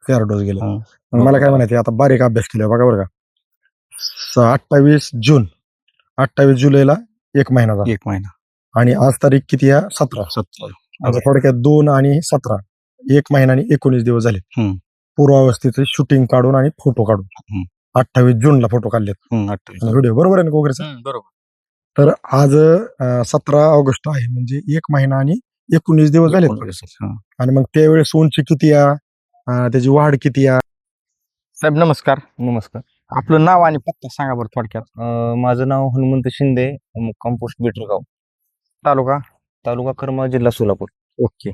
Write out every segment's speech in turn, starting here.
4 dose गेले. हा. मग मला काय म्हणायचं आता बारीक अभ्यास केला बघा बरं का. 28 जून 28 जुलैला 1 महिना झाला 1 महिना आणि आज तारीख किती आहे 17. 17. म्हणजे थोडक्यात 2 आणि 17 1 महिना आणि 19 दिवस झाले. पूर्वावस्थेचे शूटिंग काढून आणि फोटो काढून 28 जूनला फोटो काढलेत 28. व्हिडिओ बरोबर आहे ना कोकरेचा. बरोबर. तर आज 17 ऑगस्ट आहे म्हणजे 1 महिना आणि 19 दिवस झाले. आणि मग त्यावेळेस उंची किती आहे, त्याची वाढ किती आहे. साहेब नमस्कार. नमस्कार. आपलं नाव आणि पत्ता सांगा बरं थोडक्यात. माझं नाव हनुमंत शिंदे, कंपोस्ट बेटरगाव, तालुका करमाळ, जिल्हा सोलापूर. ओके.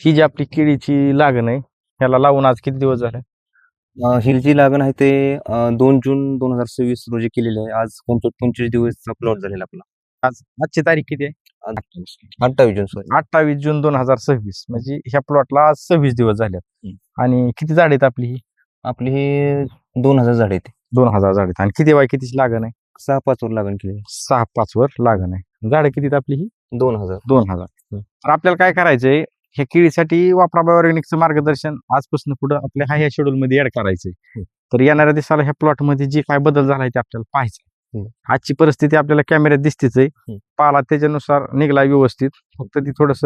ही जी आपली केळीची लागण आहे ह्याला लावून आज किती दिवस झाले? ही जी लागण आहे ते 2 जून 2026 रोजी केलेली आहे. आज 25 दिवसचा प्लॉट झालेला आपला. आजची तारीख किती आहे? 28 जून सॉरी 28 जून 2026 म्हणजे ह्या प्लॉटला आज 26 दिवस झालेत. आणि किती झाड आहेत आपली ही? आपली ही 2000 झाड आहेत. 2000 झाड आहेत. आणि किती बाय कितीची लागण आहे? 6-5 वर लागण केली. 6-5 वर लागण आहे. झाडं किती आहेत आपली ही? 2000. 2000. तर आपल्याला काय करायचंय ह्या केळीसाठी वापरा बायोऑर्गॅनिकचं मार्गदर्शन आजपासून पुढे आपल्या ह्या शेड्यूल मध्ये ऍड करायचंय. तर येणाऱ्या दिवसाला ह्या प्लॉट मध्ये जे काय बदल झालाय ते आपल्याला पाहायचं. आजची परिस्थिती आपल्याला कॅमेऱ्यात दिसतेच आहे. पाला त्याच्यानुसार निघला व्यवस्थित. फक्त ती थोडस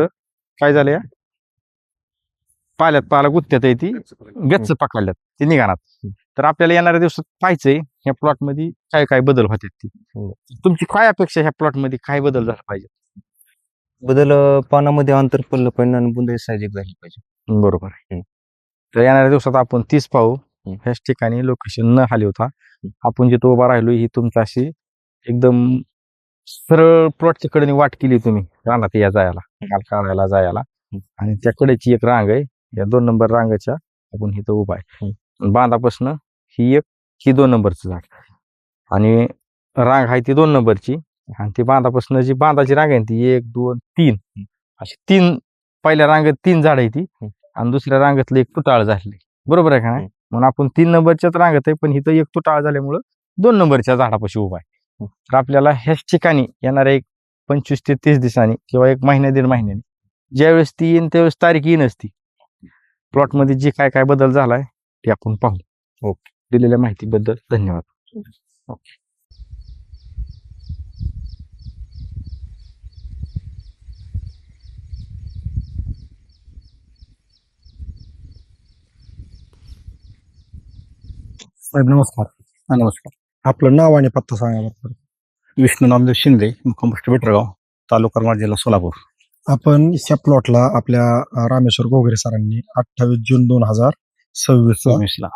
काय झालंय पाला गुत्त्यात आहे, ती गच्च पकडल्यात ते निघाणार. तर आपल्याला येणाऱ्या दिवसात पाहायचंय ह्या प्लॉट मध्ये काय काय बदल होतात ती. तुमची काय अपेक्षा ह्या प्लॉट मध्ये काय बदल झाला पाहिजे? बदल पानामध्ये अंतर पडलं पाहिजे आणि बुंदे सायजिक झाली पाहिजे. बरोबर. तर येणाऱ्या दिवसात आपण तीच पाहू. ह्याच ठिकाणी लोकेशन न खाली होता आपण जिथं उभा राहिलो ही तुमची अशी एकदम सरळ प्लॉटच्या कडेने वाट केली तुम्ही रानात या जायला काल काढायला जायला. आणि त्या कडेची एक रांग आहे, या 2 नंबर रांगाच्या आपण इथं उभा आहे. बांधापासून ही 2 नंबरचं झाड आणि रांग आहे ती 2 नंबरची. आणि ती बांधापासून जी बांधाची रांग आहे ती 1 2 3 अशी 3 पहिल्या रांगेत 3 झाड आहे ती आणि दुसऱ्या रांगेतलं एक तुटाळ झाले. बरोबर आहे का नाही? म्हणून आपण 3 नंबरच्याच रांगेत आहे पण इथं एक तुटाळ झाल्यामुळं 2 नंबरच्या झाडापाशी उभा आहे. तर आपल्याला ह्याच ठिकाणी येणाऱ्या एक 25 ते 30 दिवसांनी किंवा 1 महिन्या 1.5 महिन्यानी ज्यावेळेस ती येईन त्यावेळेस तारीख येईनच ती प्लॉट मध्ये जे काय काय बदल झालाय ते आपण पाहू. ओके. दिलेल्या माहितीबद्दल धन्यवाद. ओके. साहेब नमस्कार. नमस्कार. आपलं नाव आणि पत्ता सांगा बरं. विष्णू नामदेव शिंदे, कंपोस्ट बेटरगाव, तालुका करमाळ, जिल्हा सोलापूर. आपण ह्या प्लॉटला आपल्या रामेश्वर गोगरे सरांनी 28 जून 2026 ला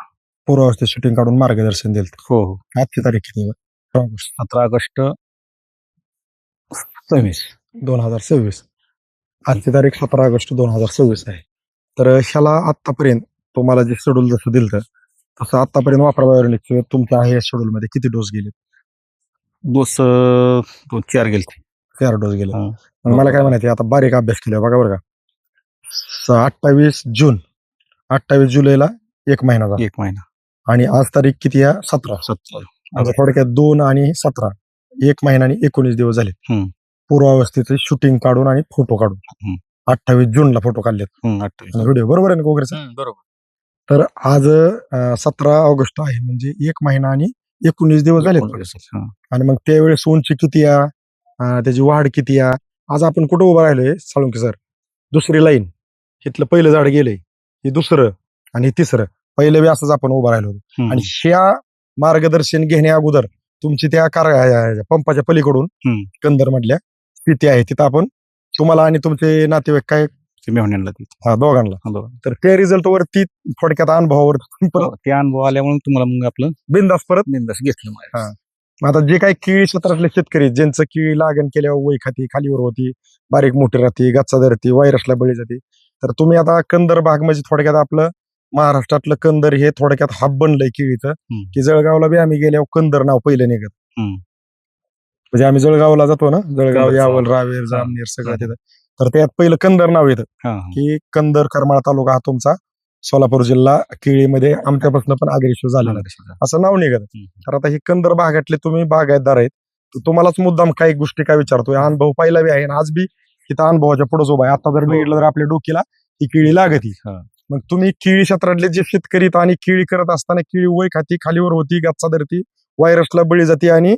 पूर्वावस्थेत शूटिंग काढून मार्गदर्शन दिलं. हो. आजची तारीख किती? 17 ऑगस्ट 2026. आजची तारीख 17 ऑगस्ट 2026 आहे. तर ह्याला आतापर्यंत तुम्हाला जे शेड्यूल जसं दिलं तसं आतापर्यंत वापरा बायोऑर्गॅनिक तुमच्या आहे शेड्यूल मध्ये किती डोस गेले? डोस 4 गेले. 4 डोस गेले. मग मला काय म्हणायचं आता बारीक अभ्यास केला बघा बरं का. 28 जुलैला 1 महिना झाला 1 महिना आणि आज तारीख किती आहे 17. म्हणजे थोडक्यात 2 आणि 17 1 महिना आणि 19 दिवस झाले. पूर्वावस्थेचे शूटिंग काढून आणि फोटो काढून 28 जूनला फोटो काढलेत व्हिडिओ बरोबर आहे ना कोकरेचा. बरोबर. तर आज 17 ऑगस्ट आहे म्हणजे 1 महिना आणि 19 दिवस झाले. आणि मग त्यावेळेस उंची किती आहे, त्याची वाढ किती आहे. आज आपण कुठं उभं राहिलोय साळुंके सर? दुसरी लाईन. इथलं पहिलं झाड गेलंय, हे दुसरं आणि तिसरं. पहिलं बी असंच आपण उभं राहिलो. आणि ह्या मार्गदर्शन घेण्या अगोदर तुमची त्या पंपाच्या पलीकडून कंदर मधल्या स्थिती आहे तिथं आपण तुम्हाला आणि तुमचे नातेवाईक काय दोघांना. तर त्या रिझल्ट वरती थोडक्यात अनुभवावर ते अनुभव आल्यामुळे तुम्हाला मग आपलं बिंदास घेतलं. आता जे काही केळी क्षेत्रातले शेतकरी ज्यांचं केळी लागण केल्यावर वय खाती खालीवर होती, बारीक मोठी राहते, गच्चा धरती, व्हायरसला बळी जाते. तर तुम्ही आता कंदर भाग म्हणजे थोडक्यात आपलं महाराष्ट्रातलं कंदर हे थोडक्यात हब बनलंय केळीचं. की जळगावला बी आम्ही गेल्यावर कंदर नाव पहिलं निघत. म्हणजे आम्ही जळगावला जातो ना, जळगाव, यावल, रावेर, जामनेर सगळं तिथं. तर त्यात पहिलं कंदर नाव येतं की कंदर करमाळ तालुका हा तुमचा सोलापूर जिल्हा केळीमध्ये आमच्यापासून पण अग्रेसर झालेला असं नाव निघत. तर आता ही कंदर भागातले तुम्ही बागायतदार आहेत, तुम्हालाच मुद्दाम काही गोष्टी काय विचारतोय. अनुभव पहिला बी आहे आणि आज बी तिथं अनुभवाच्या पुढेच उभा आहे. आता जर बघितलं तर आपल्या डोकीला ही केळी लागती. मग तुम्ही केळी क्षेत्रातले जे शेतकरी आणि केळी करत असताना केळी वय खाती, खालीवर होती, गच्चा धरती, व्हायरसला बळी जाते आणि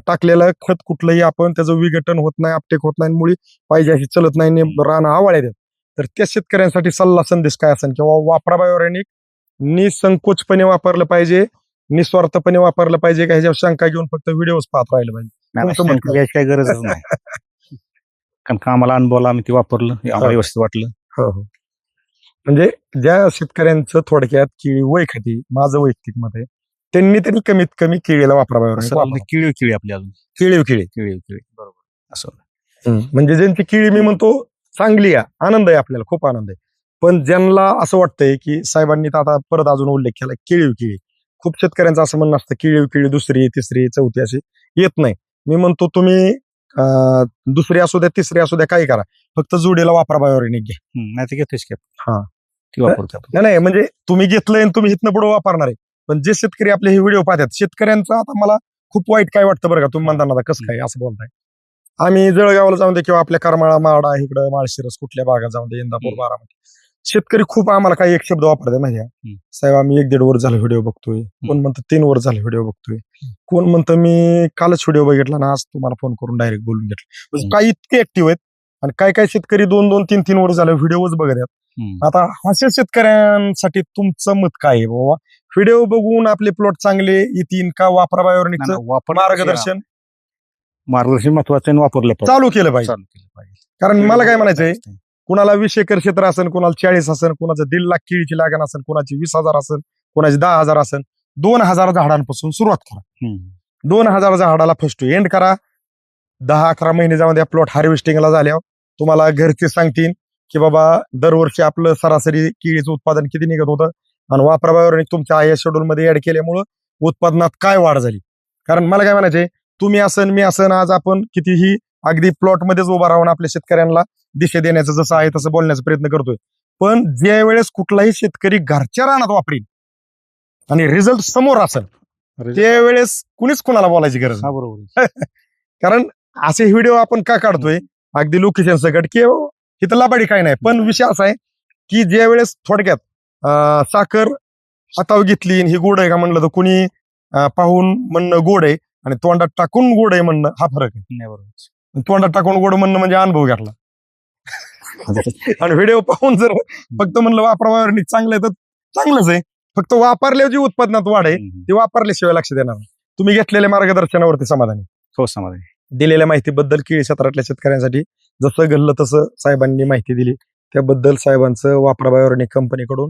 टाकलेलं खत कुठलंही आपण त्याचं विघटन होत नाही, अपटेक होत नाही, मुळी पाहिजे अशी चलत नाही, रान आवाळ्या देत. तर त्या शेतकऱ्यांसाठी सल्ला संदेश काय असेल किंवा वापरा बायोरेनिक निसंकोचपणे वापरलं पाहिजे, निस्वार्थपणे वापरलं पाहिजे का ह्याच्यावर शंका घेऊन फक्त व्हिडिओज पाहत राहिलं पाहिजे? नाही, तुमचं मत शंका काय? घ्यायची काही गरजच नाही. कारण का आम्हाला अनुभवाला आम्ही ते वापरलं, हे आम्हाला व्यवस्थित वाटलं. हो हो. म्हणजे ज्या शेतकऱ्यांचं थोडक्यात केळी वय खाती, माझं वैयक्तिक मत आहे, त्यांनी तरी कमीत कमी केळीला वापरा बायोरेनिक असं आपली किळी किळी आपली अजून केळी केळी किळी बरोबर असं. म्हणजे ज्यांची केळी मी म्हणतो चांगली आहे, आनंद आहे, आपल्याला खूप आनंद आहे. पण ज्यांना असं वाटतंय की साहेबांनी तर आता परत अजून उल्लेख केला केळी केळी, खूप शेतकऱ्यांचं असं म्हणणं असतं केळी केळी दुसरी तिसरी चौथी अशी येत नाही. मी म्हणतो तुम्ही दुसरी असू द्या तिसरी असू द्या काही करा, फक्त जोडीला वापरा बायोरेनिक घ्या. नाही ते घेतोच की आपण. हा. ती वापरतो आपण. नाही नाही, म्हणजे तुम्ही घेतलंय आणि तुम्ही इथनं पुढे वापरणार आहे. पण जे शेतकरी आपले हे व्हिडिओ पाहतात शेतकऱ्यांचं आता मला खूप वाईट काय वाटतं बरं का, तुम्ही म्हणताना आता कसं काय असं बोलताय. आम्ही जळगावला जाऊन दे किंवा आपल्या करमाळा माडा इकडं माळशिरस कुठल्या भागात जाऊन दे, इंदापूर बारामती, शेतकरी खूप आम्हाला काही एक शब्द वापरतात माहिती आहे. साहेब आम्ही 1-1.5 वर्ष झालं व्हिडिओ बघतोय, कोण म्हणतं 3 वर्ष झालं व्हिडिओ बघतोय, कोण म्हणतं मी कालच व्हिडिओ बघितला ना आज तुम्हाला फोन करून डायरेक्ट बोलून घेतलं. म्हणजे काही इतके ऍक्टिव्ह आहेत आणि काय काय शेतकरी 2-2, 3-3 वर्ष झालं व्हिडिओच बघत आहेत. आता अशा शेतकऱ्यांसाठी तुमचं मत काय आहे बाबा? व्हिडिओ बघून आपले प्लॉट चांगले येतील का वापरा बायोरेनिकचं नाही, वापर मार्गदर्शन मार्गदर्शन महत्वाचं आहे, वापरलं पाहिजे. चालू केलं पाहिजे? चालू केलं पाहिजे. कारण मला काय म्हणायचंय, कुणाला 20 एकर क्षेत्र असेल, कुणाला 40 असेल, कुणाचं 1.5 लाख केळीची लागण असेल, कुणाची 20,000 असेल, कुणाची 10,000 असेल, 2,000 झाडांपासून सुरुवात करा. 2,000 झाडाला फर्स्ट एंड करा. 10-11 महिने जाऊन द्या, प्लॉट हार्वेस्टिंगला झाल्यावर तुम्हाला घरचे सांगतील की बाबा दरवर्षी आपलं सरासरी केळीचं उत्पादन किती निघत होतं आणि वापरा बायोरेनिक तुमच्या आय शेड्यूल मध्ये ऍड केल्यामुळं उत्पादनात काय वाढ झाली. कारण मला काय म्हणायचंय, तुम्ही असन मी असन आज आपण कितीही अगदी प्लॉट मध्येच उभा राहून आपल्या शेतकऱ्यांना दिशा देण्याचं जसं आहे तसं बोलण्याचा प्रयत्न करतोय. पण ज्या वेळेस कुठलाही शेतकरी घरच्या रानात वापरील आणि रिझल्ट समोर असेल त्यावेळेस कुणीच कुणाला बोलायची गरज हा, नाही. बरोबर. कारण असे व्हिडिओ आपण का काढतोय, अगदी लोकेशन सकट की इथं लाबाडी काय नाही. पण विषय असा आहे की ज्या वेळेस थोडक्यात साखर हातावर घेतली आणि ही गोड आहे का म्हणलं तर कुणी पाहून म्हणणं गोड आहे आणि तोंडात टाकून गोड आहे म्हणणं हा फरक आहे. नाही, बरोबर. तोंडात टाकून गोड म्हणणं म्हणजे अनुभव घेतला आणि व्हिडिओ पाहून जर फक्त म्हणलं वापरा बायोरेनिक चांगलं आहे तर चांगलंच आहे. फक्त वापरल्यावर जी उत्पादनात वाढ आहे ती वापरल्याशिवाय लक्ष देणार नाही. तुम्ही घेतलेल्या मार्गदर्शनावरती समाधानी? हो, समाधान. दिलेल्या माहितीबद्दल केळी क्षेत्रातल्या शेतकऱ्यांसाठी जसं घडलं तसं साहेबांनी माहिती दिली त्याबद्दल साहेबांचं वापरा बायोरेनिक कंपनीकडून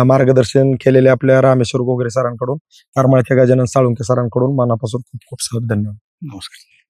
मार्गदर्शन केलेले आपल्या रामेश्वर गोगरे सरांकडून, करमाळ्याच्या गजानन साळुंके सरांकडून मनापासून खूप खूप धन्यवाद. नमस्कार.